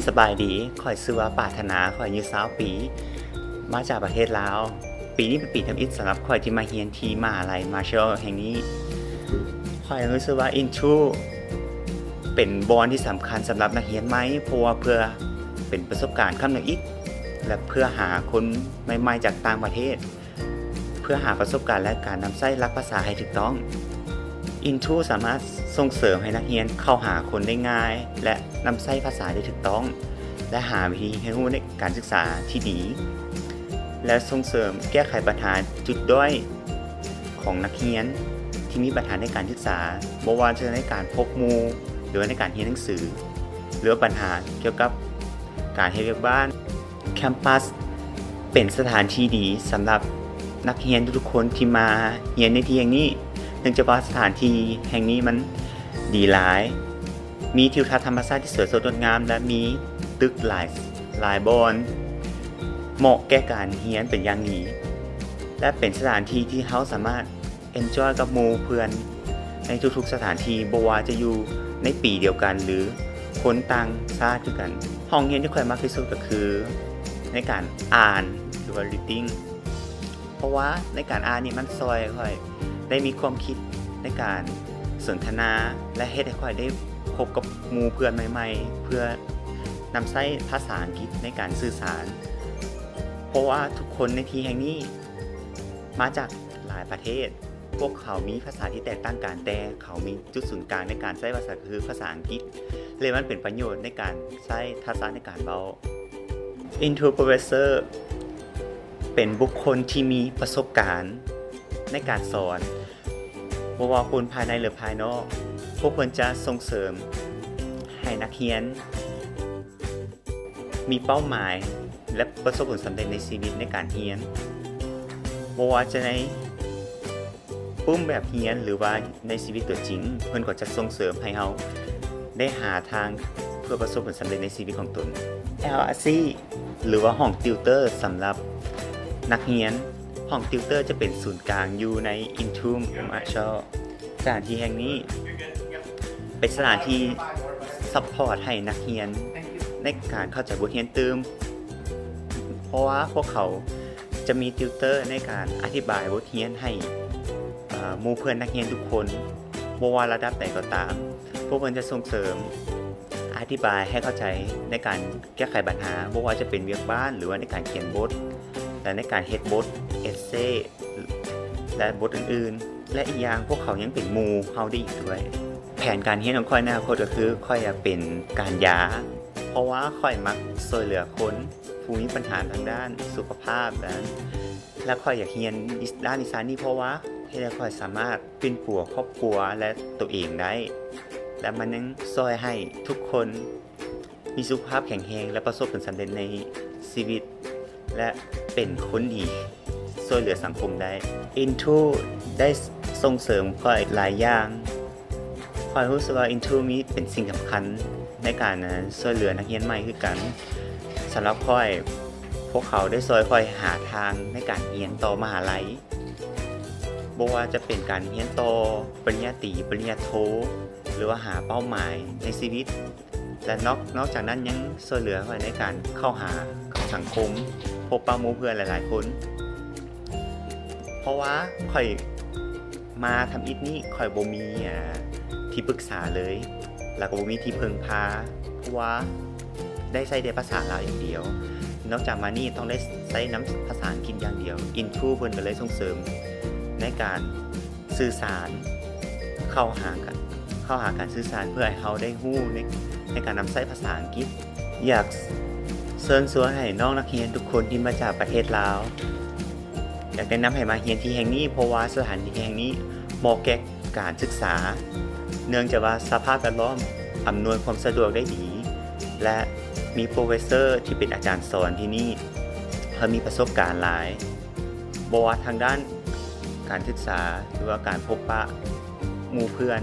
สบายดีข่อยชื่อว่าปรารถนาข่อยอายุ20ปีมาจากประเทศลาวปีนี้เป็นปีทำอิฐสำหรับข่อยที่มาเรียนที่มหาลัย Marshall แห่งนี้ข่อยรู้สึกว่า Intro เป็นบอนที่สำคัญสำหรับนักเรียนไหมเพราะว่าเพื่อเป็นประสบการณ์คำนึงอีกและเพื่อหาคนใหม่ๆจากต่างประเทศเพื่อหาประสบการณ์และการนำใช้หลักภาษาให้ถูกต้อง Intro สามารถส่งเสริมให้นักเรียนเข้าหาคนได้ง่ายและนำใช้ภาษาได้ถูกต้องและหาวิธีให้รู้ในการศึกษาที่ดีและส่งเสริมแก้ไขปัญหาจุดด้อยของนักเรียนที่มีปัญหาในการศึกษาบ่ว่าจะในการพบหมู่หรือในการเรียนหนังสือหรือปัญหาเกี่ยวกับการเฮ็ดเวียกบ้านแคมปัสเป็นสถานที่ดีสำหรับนักเรียนทุกๆคนที่มาเรียนในที่แห่งนี้เนื่องจากว่าสถานที่แห่งนี้มันดีหลายมีทิวทัศน์ธรรมชาติที่สวยสดงดงามและมีตึกหลายบอนเหมาะแก่การเรียนเป็นอย่างดีและเป็นสถานที่ที่เขาสามารถ enjoy กับหมู่เพื่อนในทุกๆสถานที่บ่ว่าจะอยู่ในปีเดียวกันหรือคนต่างชาติด้วยกันห้องเรียนที่ค่อยมากที่สุดก็คือในการอ่านหรือว่า reading เพราะว่าในการอ่านนี่มันซอยค่อยได้มีความคิดในการสนทนาและเฮ็ดให้ค่อยได้พบกับหมู่เพื่อนใหม่ๆเพื่อนำใช้ภาษาอังกฤษในการสื่อสารเพราะว่าทุกคนในที่แห่งนี้มาจากหลายประเทศพวกเขามีภาษาที่แตกต่างกันแต่เขามีจุดศูนย์กลางในการใช้ภาษาคือภาษาอังกฤษเลยมันเป็นประโยชน์ในการใช้ทักษะในการเว้า Intro Professor เป็นบุคคลที่มีประสบการณ์ในการสอนบ่ว่าคนภายในหรือภายนอกพวกเพิ่นจะส่งเสริมให้นักเรียนมีเป้าหมายและประสบผลสำเร็จในชีวิตในการเรียนบ่ว่าจะในปุ้มแบบเรียนหรือว่าในชีวิตตัวจริงเพิ่นก็จะส่งเสริมให้เราได้หาทางเพื่อประสบผลสำเร็จในชีวิตของตน LRC หรือว่าห้องติวเตอร์สำหรับนักเรียนห้องติวเตอร์จะเป็นศูนย์กลางอยู่ใน Intro Marshall สถานที่แห่งนี้เป็นสถานที่ซัพพอร์ตให้นักเรียนในการเข้าใจบทเรียนเติมเพราะว่าพวกเขาจะมีติวเตอร์ในการอธิบายบทเรียนให้หมู่เพื่อนนักเรียนทุกคนบ่ว่าระดับใดก็ตามพวกมันจะส่งเสริมอธิบายให้เข้าใจในการแก้ไขปัญหาบ่ว่าจะเป็นเวียกบ้านหรือว่าในการเขียนบทและในการเฮ็ดบทเอสเซและบทอื่นๆและอีกอย่างพวกเขายังเป็นหมู่เฮาได้อีกด้วยแผนการเรียนของข้อยในอนาคตก็คือข้อยอยากเป็นการยาเพราะว่าข้อยมักช่วยเหลือคนผู้มีปัญหาทางด้านสุขภาพและข้อยอยากเรียนด้านวิชานี้เพราะว่าเฮ็ดให้ข้อยสามารถเป็นปัวครอบครัวและตัวเองได้และมันยังช่วยให้ทุกคนมีสุขภาพแข็งแรงและประสบผลสำเร็จในชีวิตและเป็นคนดีช่วยเหลือสังคมได้ Intro ได้ส่งเสริมข้อยหลายอย่างข้อยรู้สึกว่า Intro มีเป็นสิ่งสำคัญในการช่วยเหลือนักเรียนใหม่คือกันสำหรับข้อยพวกเขาได้ช่วยข้อยหาทางในการเรียนต่อมหาลัยบ่ว่าจะเป็นการเรียนต่อปริญญาตรีปริญญาโทหรือว่าหาเป้าหมายในชีวิตและนอกจากนั้นยังช่วยเหลือข้อยในการเข้าหาสังคมพบปะหมู่เพื่อนหลายๆคนเพราะว่าข้อยมาทำอิฐนี้ข้อยบ่มีที่ปรึกษาเลยแล้วก็บ่มีที่พึ่งพาเพราะว่าได้ใช้แต่ภาษาลาวอย่างเดียวนอกจากมานี่ต้องได้ใช้น้ำภาษาอังกฤษอย่างเดียว Intro เพิ่นก็เลยส่งเสริมในการสื่อสารเข้าหาการสื่อสารเพื่อให้เขาได้รู้ในการนำใช้ภาษาอังกฤษอยากเชิญชวนให้น้องนักเรียนทุกคนที่มาจากประเทศลาวอยากแนะนำให้มาเรียนที่แห่งนี้เพราะว่าสถานที่แห่งนี้เหมาะแก่การศึกษาเนื่องจากว่าสภาพแวดล้อมอำนวยความสะดวกได้ดีและมีโปรเฟสเซอร์ที่เป็นอาจารย์สอนที่นี่เขามีประสบการณ์หลายบ่ว่าทางด้านการศึกษาหรือว่าการพบปะหมู่เพื่อน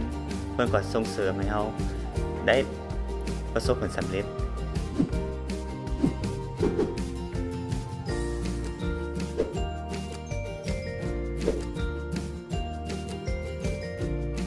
ก็ส่งเสริมให้เราได้ประสบผลสำเร็จ